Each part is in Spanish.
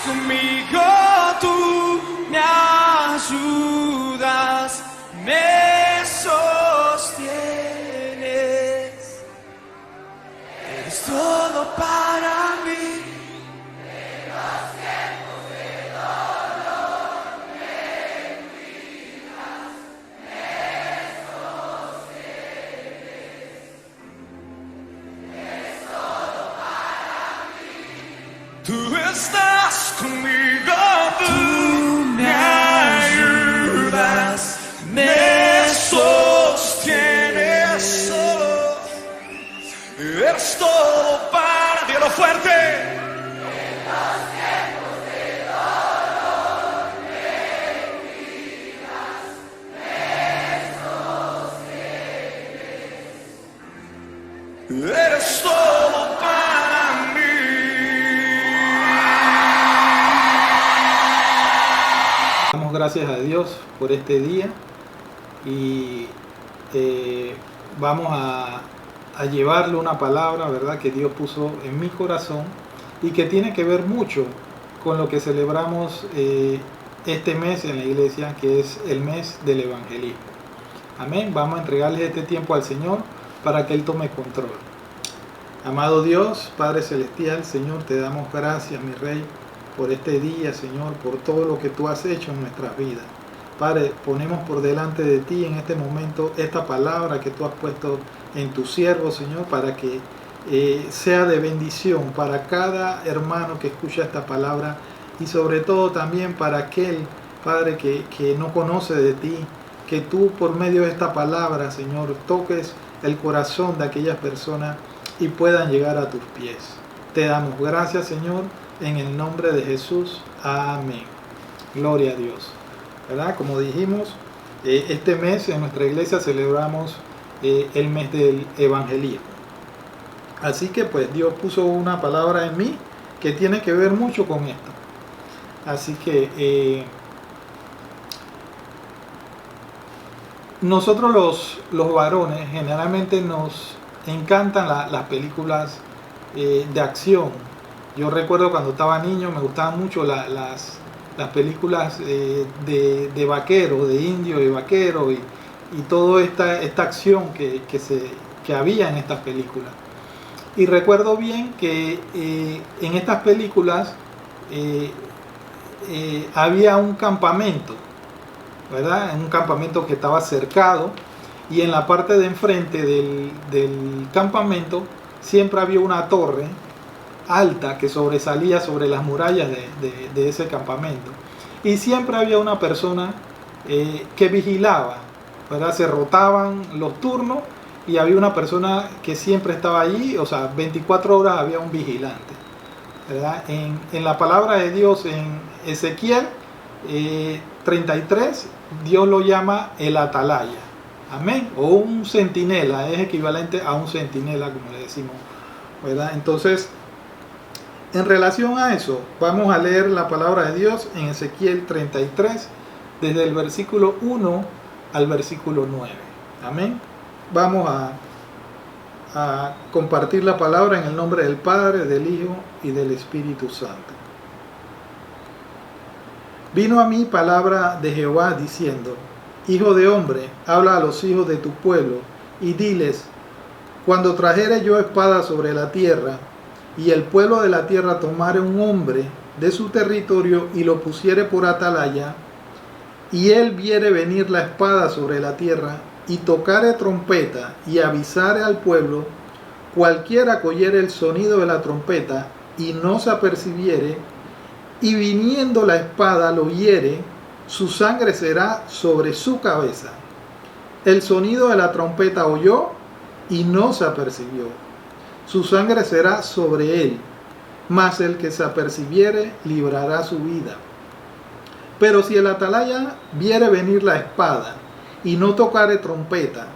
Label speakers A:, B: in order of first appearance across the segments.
A: conmigo, tú me ayudas, me sostienes, eres todo para mí. Tú estás conmigo, tú me ayudas, me sostienes, eres todo para, dígalo fuerte. Eres todo para mí.
B: Damos gracias a Dios por este día y vamos a llevarle una palabra, ¿verdad?, que Dios puso en mi corazón y que tiene que ver mucho con lo que celebramos este mes en la iglesia, que es el mes del evangelismo. Amén. Vamos a entregarle este tiempo al Señor para que Él tome control. Amado Dios, Padre Celestial, Señor, te damos gracias, mi Rey, por este día, Señor, por todo lo que tú has hecho en nuestras vidas. Padre, ponemos por delante de ti en este momento esta palabra que tú has puesto en tu siervo, Señor, para que sea de bendición para cada hermano que escucha esta palabra y sobre todo también para aquel, Padre, que no conoce de ti, que tú por medio de esta palabra, Señor, toques el corazón de aquellas personas y puedan llegar a tus pies. Te damos gracias, Señor, en el nombre de Jesús. Amén. Gloria a Dios. ¿Verdad? Como dijimos, este mes en nuestra iglesia celebramos el mes del evangelismo. Así que pues Dios puso una palabra en mí que tiene que ver mucho con esto. Así que nosotros los varones generalmente nos encantan las películas de acción. Yo recuerdo cuando estaba niño me gustaban mucho las películas de vaqueros, de indios y vaqueros y toda esta acción que había en estas películas. Y recuerdo bien que en estas películas había un campamento, ¿verdad? Un campamento que estaba cercado y en la parte de enfrente del campamento siempre había una torre alta que sobresalía sobre las murallas de ese campamento y siempre había una persona que vigilaba, ¿verdad? Se rotaban los turnos y había una persona que siempre estaba allí, o sea, 24 horas había un vigilante, ¿verdad? En la palabra de Dios en Ezequiel 33 Dios lo llama el atalaya, amén, o un centinela, es equivalente a un centinela como le decimos, ¿verdad? Entonces, en relación a eso, vamos a leer la palabra de Dios en Ezequiel 33, desde el versículo 1 al versículo 9. Amén. Vamos a compartir la palabra en el nombre del Padre, del Hijo y del Espíritu Santo. Vino a mí palabra de Jehová diciendo: Hijo de hombre, habla a los hijos de tu pueblo y diles: cuando trajere yo espada sobre la tierra, y el pueblo de la tierra tomare un hombre de su territorio y lo pusiere por atalaya, y él viere venir la espada sobre la tierra, y tocare trompeta, y avisare al pueblo, cualquiera que oyere el sonido de la trompeta, y no se apercibiere, y viniendo la espada lo hiere, su sangre será sobre su cabeza. El sonido de la trompeta oyó, y no se apercibió. Su sangre será sobre él, mas el que se apercibiere librará su vida. Pero si el atalaya viere venir la espada, y no tocare trompeta,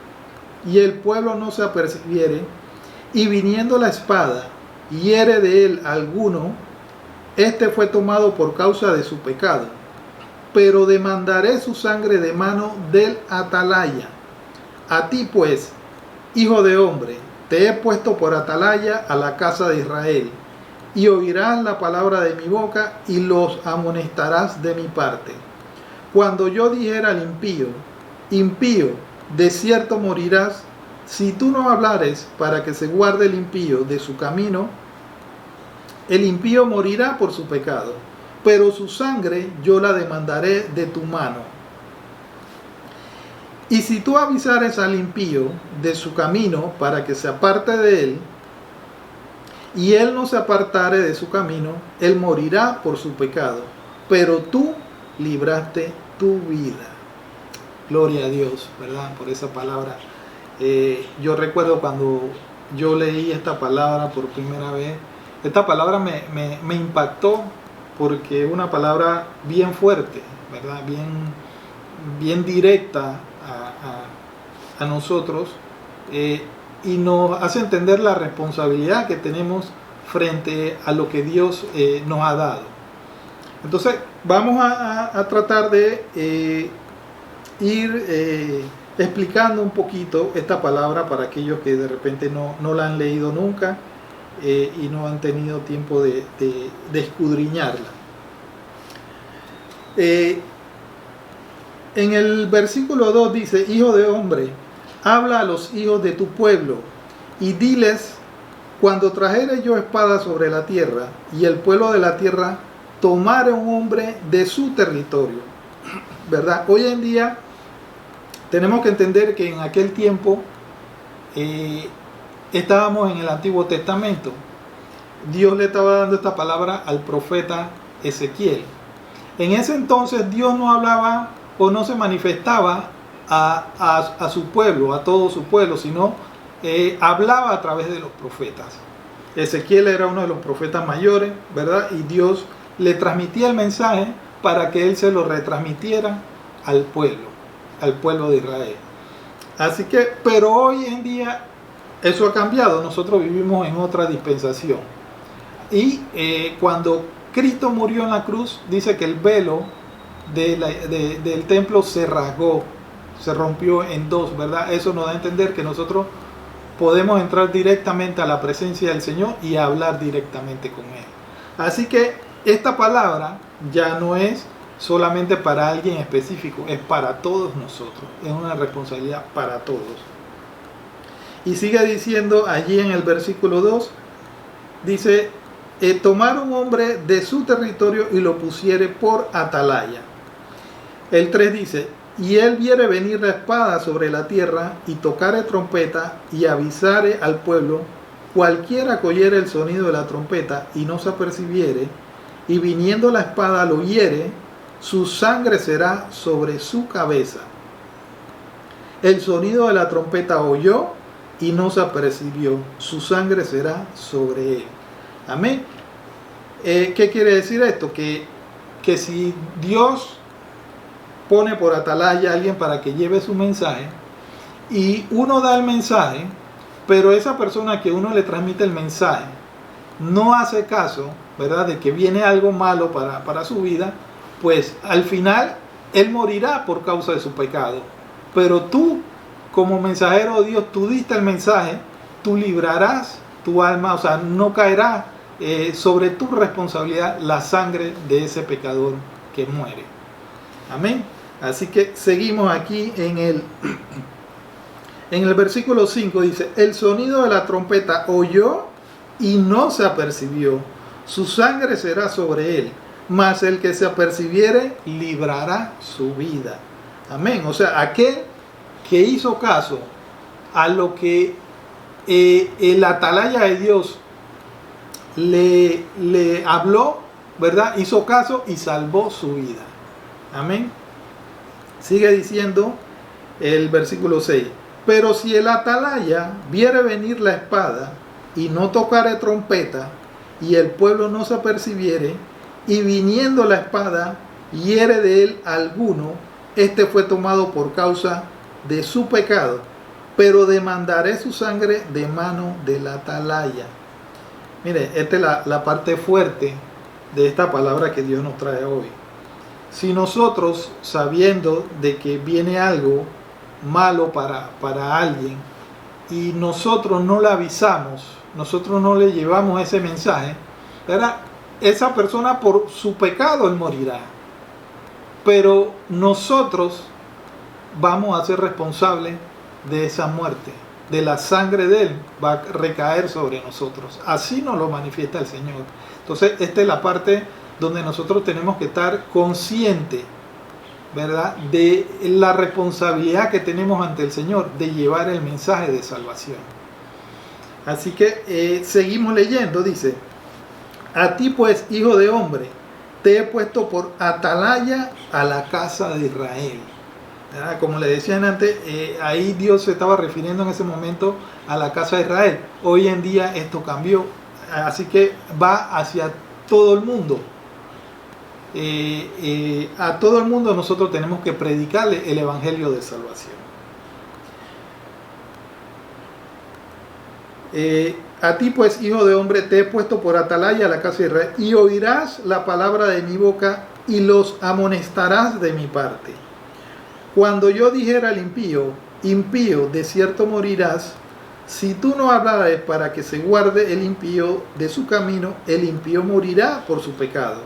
B: y el pueblo no se apercibiere, y viniendo la espada hiere de él alguno, este fue tomado por causa de su pecado, pero demandaré su sangre de mano del atalaya. A ti pues, hijo de hombre, te he puesto por atalaya a la casa de Israel. y oirás la palabra de mi boca y los amonestarás de mi parte. Cuando yo dijera al impío, impío, de cierto morirás, si tú no hablares para que se guarde el impío de su camino, el impío morirá por su pecado, pero su sangre yo la demandaré de tu mano. Y si tú avisares al impío de su camino para que se aparte de él, y él no se apartare de su camino, él morirá por su pecado, pero tú libraste tu vida. Gloria a Dios, ¿verdad? Por esa palabra. Yo recuerdo cuando yo leí esta palabra por primera vez, esta palabra me impactó porque es una palabra bien fuerte, ¿verdad? Bien directa a nosotros, y nos hace entender la responsabilidad que tenemos frente a lo que Dios nos ha dado. Entonces vamos a tratar de ir explicando un poquito esta palabra para aquellos que de repente no la han leído nunca y no han tenido tiempo de escudriñarla. En el versículo 2 dice: Hijo de hombre, habla a los hijos de tu pueblo y diles: cuando trajere yo espada sobre la tierra y el pueblo de la tierra tomare un hombre de su territorio. ¿Verdad? Hoy en día tenemos que entender que en aquel tiempo estábamos en el Antiguo Testamento. Dios le estaba dando esta palabra al profeta Ezequiel. En ese entonces Dios no hablaba o no se manifestaba a su pueblo, a todo su pueblo, sino hablaba a través de los profetas. Ezequiel era uno de los profetas mayores, ¿verdad? Y Dios le transmitía el mensaje para que él se lo retransmitiera al pueblo de Israel. Así que, pero hoy en día eso ha cambiado. Nosotros vivimos en otra dispensación. Y cuando Cristo murió en la cruz, dice que el velo del templo se rasgó, se rompió en dos, ¿verdad? Eso nos da a entender que nosotros podemos entrar directamente a la presencia del Señor y hablar directamente con Él. Así que esta palabra ya no es solamente para alguien específico, es para todos nosotros, es una responsabilidad para todos. Y sigue diciendo allí en el versículo 2, dice: tomar un hombre de su territorio y lo pusiere por atalaya. El 3 dice: y él viere venir la espada sobre la tierra y tocare trompeta y avisare al pueblo, cualquiera que oyere el sonido de la trompeta y no se apercibiere, y viniendo la espada lo hiere, su sangre será sobre su cabeza. El sonido de la trompeta oyó y no se apercibió, su sangre será sobre él. Amén. ¿Qué quiere decir esto? Que si Dios pone por atalaya a alguien para que lleve su mensaje y uno da el mensaje, pero esa persona que uno le transmite el mensaje no hace caso, ¿verdad?, de que viene algo malo para su vida, pues al final él morirá por causa de su pecado. Pero tú, como mensajero de Dios, tú diste el mensaje, tú librarás tu alma, o sea, no caerá sobre tu responsabilidad la sangre de ese pecador que muere. Amén. Así que seguimos aquí en el versículo 5, dice: el sonido de la trompeta oyó y no se apercibió, su sangre será sobre él, mas el que se apercibiere librará su vida. Amén. O sea, aquel que hizo caso a lo que el atalaya de Dios le habló, ¿verdad?, hizo caso y salvó su vida. Amén. Sigue diciendo el versículo 6: pero si el atalaya viere venir la espada y no tocare trompeta, y el pueblo no se apercibiere, y viniendo la espada hiere de él alguno, este fue tomado por causa de su pecado, pero demandaré su sangre de mano del atalaya. Mire, esta es la parte fuerte de esta palabra que Dios nos trae hoy. Si nosotros, sabiendo de que viene algo malo para alguien, y nosotros no le avisamos, nosotros no le llevamos ese mensaje, ¿verdad? Esa persona por su pecado él morirá. Pero nosotros vamos a ser responsables de esa muerte. De la sangre de él va a recaer sobre nosotros. Así nos lo manifiesta el Señor. Entonces, esta es la parte donde nosotros tenemos que estar conscientes, ¿verdad?, de la responsabilidad que tenemos ante el Señor de llevar el mensaje de salvación. Así que seguimos leyendo, dice: a ti pues, hijo de hombre, te he puesto por atalaya a la casa de Israel. ¿Verdad? Como le decían antes, ahí Dios se estaba refiriendo en ese momento a la casa de Israel. Hoy en día esto cambió, así que va hacia todo el mundo. A todo el mundo nosotros tenemos que predicarle el evangelio de salvación. A ti pues, hijo de hombre, te he puesto por atalaya a la casa de Israel, y oirás la palabra de mi boca y los amonestarás de mi parte. Cuando yo dijera al impío, impío, de cierto morirás, si tú no hablares para que se guarde el impío de su camino, el impío morirá por su pecado,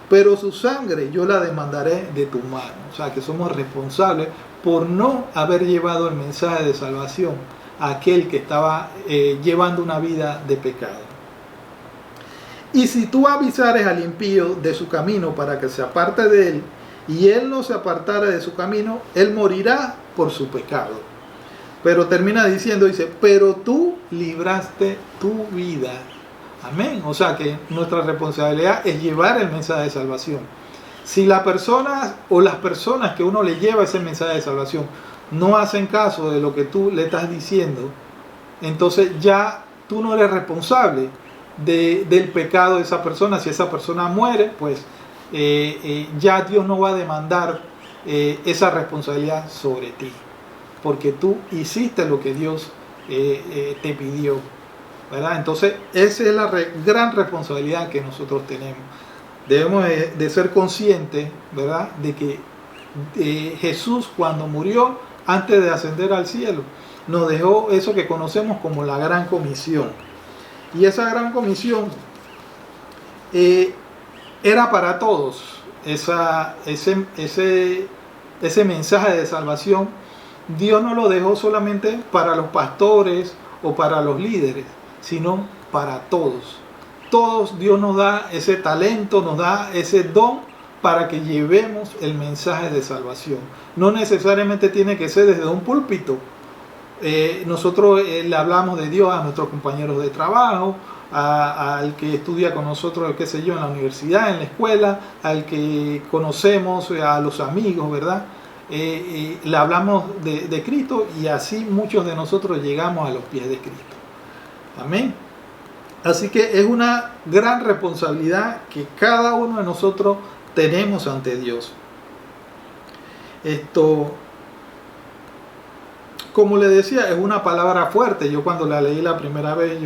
B: pero su sangre yo la demandaré de tu mano. O sea, que somos responsables por no haber llevado el mensaje de salvación a aquel que estaba llevando una vida de pecado. Y si tú avisares al impío de su camino para que se aparte de él, y él no se apartara de su camino, él morirá por su pecado. Pero termina diciendo, dice, pero tú libraste tu vida. Amén. O sea que nuestra responsabilidad es llevar el mensaje de salvación. Si la persona o las personas que uno le lleva ese mensaje de salvación no hacen caso de lo que tú le estás diciendo, entonces ya tú no eres responsable del pecado de esa persona. Si esa persona muere, pues ya Dios no va a demandar esa responsabilidad sobre ti, porque tú hiciste lo que Dios te pidió, ¿verdad? Entonces esa es la gran responsabilidad que nosotros tenemos. Debemos de ser conscientes, ¿verdad?, de que Jesús, cuando murió, antes de ascender al cielo, nos dejó eso que conocemos como la gran comisión. Y esa gran comisión era para todos. Ese mensaje de salvación Dios no lo dejó solamente para los pastores o para los líderes, sino para todos. Todos Dios nos da ese talento, nos da ese don para que llevemos el mensaje de salvación. No necesariamente tiene que ser desde un púlpito. Nosotros le hablamos de Dios a nuestros compañeros de trabajo, al que estudia con nosotros, qué sé yo, en la universidad, en la escuela, al que conocemos, a los amigos, ¿verdad? Le hablamos de Cristo, y así muchos de nosotros llegamos a los pies de Cristo. Amén. Así que es una gran responsabilidad que cada uno de nosotros tenemos ante Dios. Esto, como le decía, es una palabra fuerte. Yo cuando la leí la primera vez,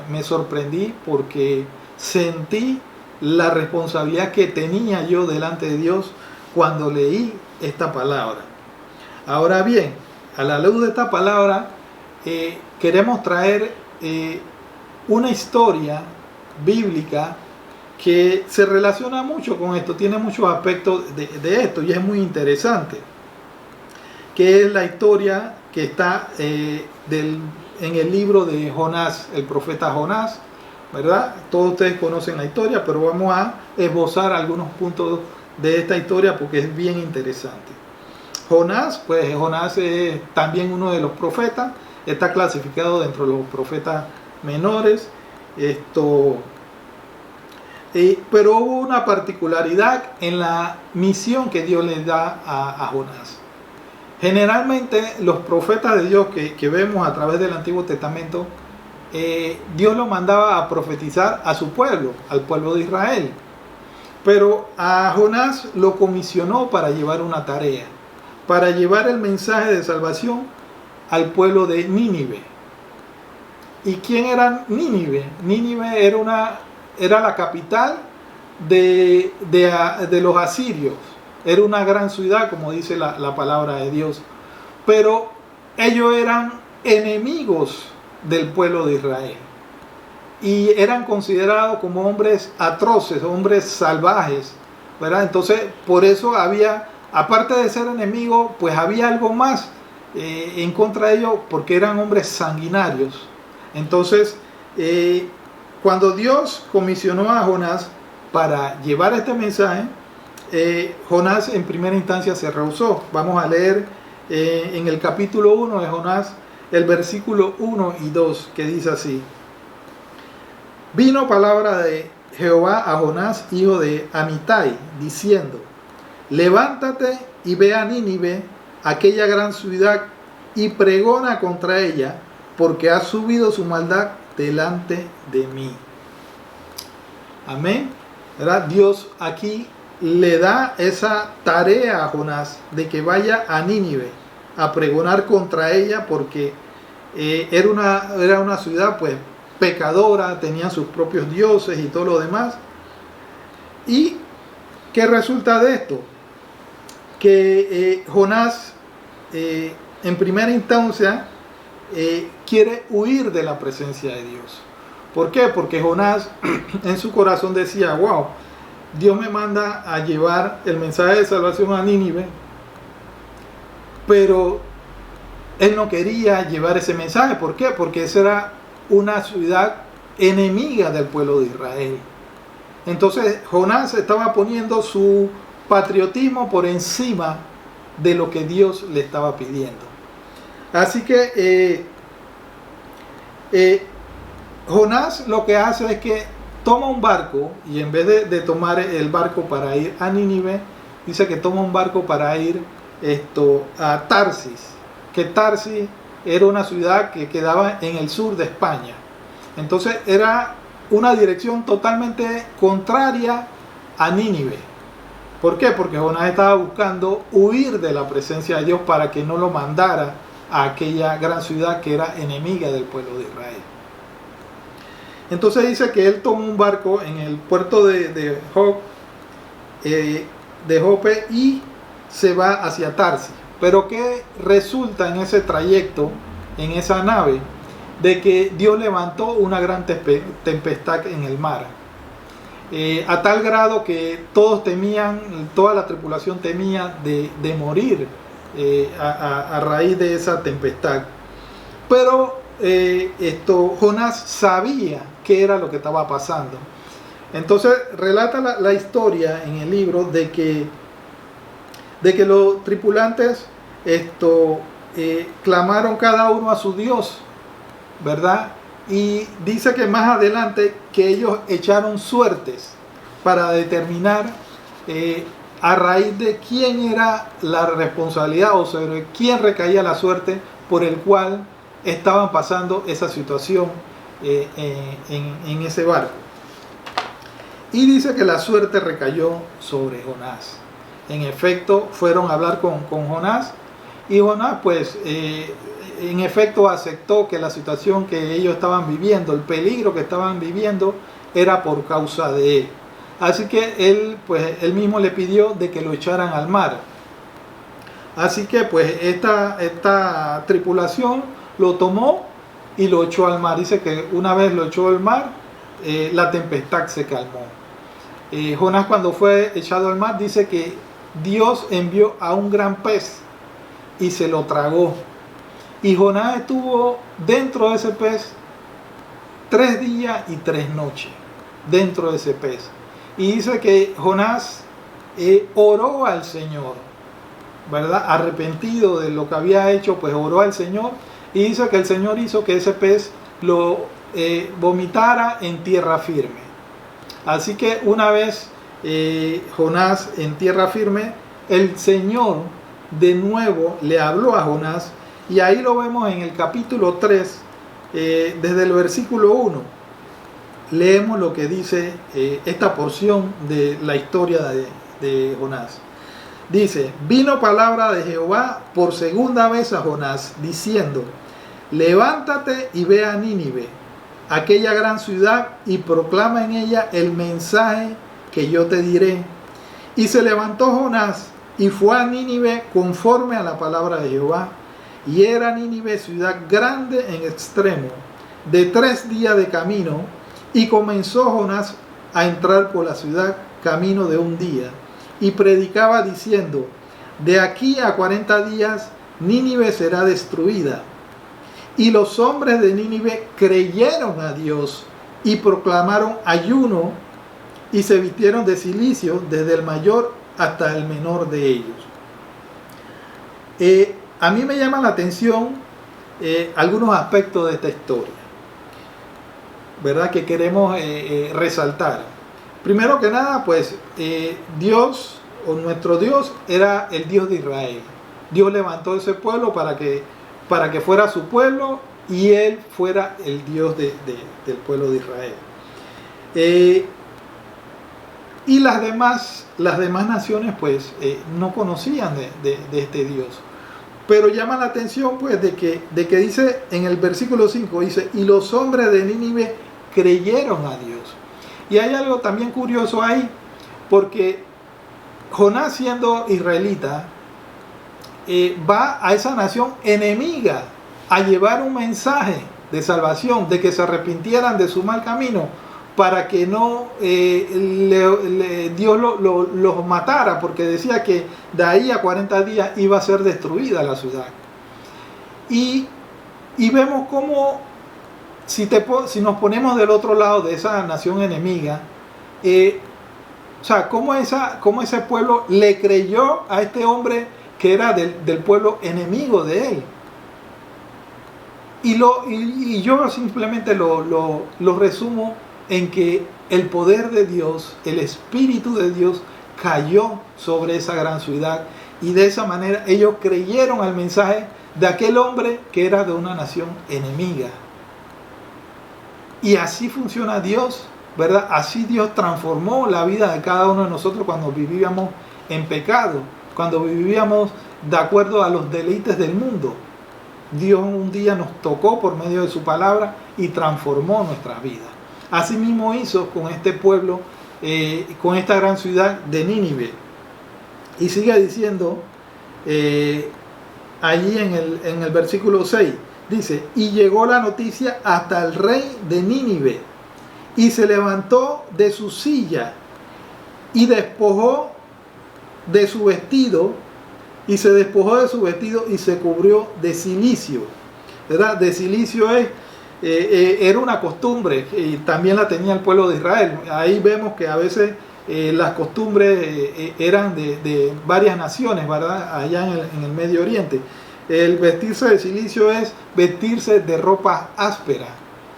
B: me sorprendí, porque sentí la responsabilidad que tenía yo delante de Dios cuando leí esta palabra. Ahora bien, a la luz de esta palabra, queremos traer una historia bíblica que se relaciona mucho con esto, tiene muchos aspectos de esto, y es muy interesante, que es la historia que está en el libro de Jonás, el profeta Jonás, ¿verdad? Todos ustedes conocen la historia, pero vamos a esbozar algunos puntos de esta historia porque es bien interesante. Jonás es también uno de los profetas, está clasificado dentro de los profetas menores. Pero hubo una particularidad en la misión que Dios le da a Jonás. Generalmente los profetas de Dios que vemos a través del Antiguo Testamento, Dios los mandaba a profetizar a su pueblo, al pueblo de Israel. Pero a Jonás lo comisionó para llevar una tarea, para llevar el mensaje de salvación al pueblo de Nínive. ¿Y quién era Nínive? Nínive era la capital de los asirios. Era una gran ciudad, como dice la palabra de Dios. Pero ellos eran enemigos del pueblo de Israel. y eran considerados como hombres atroces, hombres salvajes, ¿verdad? Entonces, por eso había, aparte de ser enemigos, pues había algo más en contra de ellos, porque eran hombres sanguinarios. Entonces, cuando Dios comisionó a Jonás para llevar este mensaje, Jonás en primera instancia se rehusó. Vamos a leer en el capítulo 1 de Jonás, el versículo 1 y 2, que dice así: Vino palabra de Jehová a Jonás, hijo de Amitai, diciendo: Levántate y ve a Nínive, aquella gran ciudad, y pregona contra ella, porque ha subido su maldad delante de mí. Amén. ¿Verdad? Dios aquí le da esa tarea a Jonás de que vaya a Nínive a pregonar contra ella, porque era una ciudad pues pecadora, tenía sus propios dioses y todo lo demás. ¿Y qué resulta de esto? Que Jonás en primera instancia quiere huir de la presencia de Dios. ¿Por qué? Porque Jonás en su corazón decía: wow, Dios me manda a llevar el mensaje de salvación a Nínive, pero él no quería llevar ese mensaje. ¿Por qué? Porque esa era una ciudad enemiga del pueblo de Israel. Entonces Jonás estaba poniendo su patriotismo por encima de lo que Dios le estaba pidiendo. Así que Jonás lo que hace es que toma un barco, y en vez de tomar el barco para ir a Nínive, dice que toma un barco para ir a Tarsis, que Tarsis era una ciudad que quedaba en el sur de España. Entonces era una dirección totalmente contraria a Nínive. ¿Por qué? Porque Jonás estaba buscando huir de la presencia de Dios para que no lo mandara a aquella gran ciudad que era enemiga del pueblo de Israel. Entonces dice que él toma un barco en el puerto de Jope y se va hacia Tarsis. Pero ¿qué resulta en ese trayecto, en esa nave? De que Dios levantó una gran tempestad en el mar. A tal grado que todos temían, toda la tripulación temía de morir a raíz de esa tempestad. Pero Jonás sabía qué era lo que estaba pasando. Entonces relata la historia en el libro de que los tripulantes clamaron cada uno a su Dios, ¿verdad? Y dice que más adelante que ellos echaron suertes para determinar a raíz de quién era la responsabilidad o sobre quién recaía la suerte por el cual estaban pasando esa situación en ese barco. Y dice que la suerte recayó sobre Jonás. En efecto, fueron a hablar con Jonás, y Jonás pues en efecto aceptó que la situación que ellos estaban viviendo, el peligro que estaban viviendo, era por causa de él. Así que él mismo le pidió de que lo echaran al mar. Así que pues esta tripulación lo tomó y lo echó al mar. Dice que una vez lo echó al mar, la tempestad se calmó. Jonás, cuando fue echado al mar, dice que Dios envió a un gran pez y se lo tragó. Y Jonás estuvo dentro de ese pez 3 días y 3 noches, dentro de ese pez. Y dice que Jonás oró al Señor, ¿verdad? Arrepentido de lo que había hecho, pues oró al Señor. Y dice que el Señor hizo que ese pez lo vomitara en tierra firme. Así que una vez Jonás en tierra firme, el Señor de nuevo le habló a Jonás. Y ahí lo vemos en el capítulo 3, desde el versículo 1. Leemos lo que dice esta porción de la historia de Jonás. Dice: vino palabra de Jehová por segunda vez a Jonás, diciendo: levántate y ve a Nínive, aquella gran ciudad, y proclama en ella el mensaje que yo te diré. Y se levantó Jonás y fue a Nínive conforme a la palabra de Jehová. Y era Nínive ciudad grande en extremo, de 3 días de camino, Y comenzó Jonás a entrar por la ciudad camino de un día, y predicaba diciendo: de aquí a 40 días Nínive será destruida. Y los hombres de Nínive creyeron a Dios y proclamaron ayuno y se vistieron de cilicio desde el mayor hasta el menor de ellos. A mí me llama la atención algunos aspectos de esta historia, ¿verdad? Que queremos resaltar. Primero que nada, pues Dios, o nuestro Dios, era el Dios de Israel. Dios levantó ese pueblo para que fuera su pueblo y Él fuera el Dios del pueblo de Israel. Y las demás naciones pues no conocían de este Dios. Pero llama la atención pues de que dice en el versículo 5, dice: y los hombres de Nínive creyeron a Dios. Y hay algo también curioso ahí, porque Jonás, siendo israelita, va a esa nación enemiga a llevar un mensaje de salvación, de que se arrepintieran de su mal camino, para que no Dios los matara, porque decía que de ahí a 40 días iba a ser destruida la ciudad. Y vemos cómo, si nos ponemos del otro lado de esa nación enemiga, o sea, cómo ese pueblo le creyó a este hombre que era del pueblo enemigo de él. Y yo simplemente lo resumo en que el poder de Dios, el Espíritu de Dios cayó sobre esa gran ciudad, y de esa manera ellos creyeron al mensaje de aquel hombre que era de una nación enemiga. Y así funciona Dios, ¿verdad? Así Dios transformó la vida de cada uno de nosotros cuando vivíamos en pecado, cuando vivíamos de acuerdo a los deleites del mundo. Dios un día nos tocó por medio de su palabra y transformó nuestras vidas. Así mismo hizo con este pueblo, con esta gran ciudad de Nínive. Y sigue diciendo allí en el versículo 6, dice: y llegó la noticia hasta el rey de Nínive, y se levantó de su silla y despojó de su vestido, y se cubrió de cilicio, ¿verdad? De cilicio era una costumbre, y también la tenía el pueblo de Israel. Ahí vemos que a veces las costumbres eran de varias naciones, ¿verdad? Allá en el Medio Oriente. El vestirse de cilicio es vestirse de ropa áspera,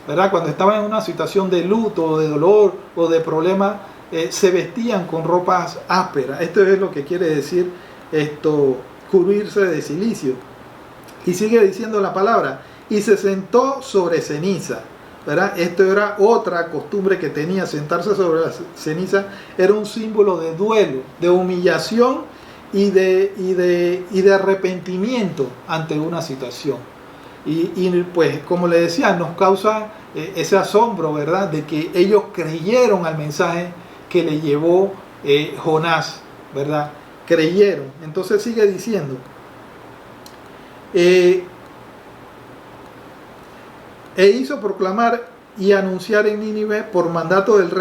B: ¿verdad? Cuando estaban en una situación de luto, o de dolor, o de problema, se vestían con ropas ásperas. Esto es lo que quiere decir cubrirse de cilicio. Y sigue diciendo la palabra: y se sentó sobre ceniza, ¿verdad? Esto era otra costumbre que tenía. Sentarse sobre la ceniza era un símbolo de duelo, de humillación y de arrepentimiento ante una situación. Y pues, como le decía, nos causa ese asombro, ¿verdad? De que ellos creyeron al mensaje que le llevó Jonás, ¿verdad? Creyeron. Entonces sigue diciendo: e hizo proclamar y anunciar en Nínive por mandato del rey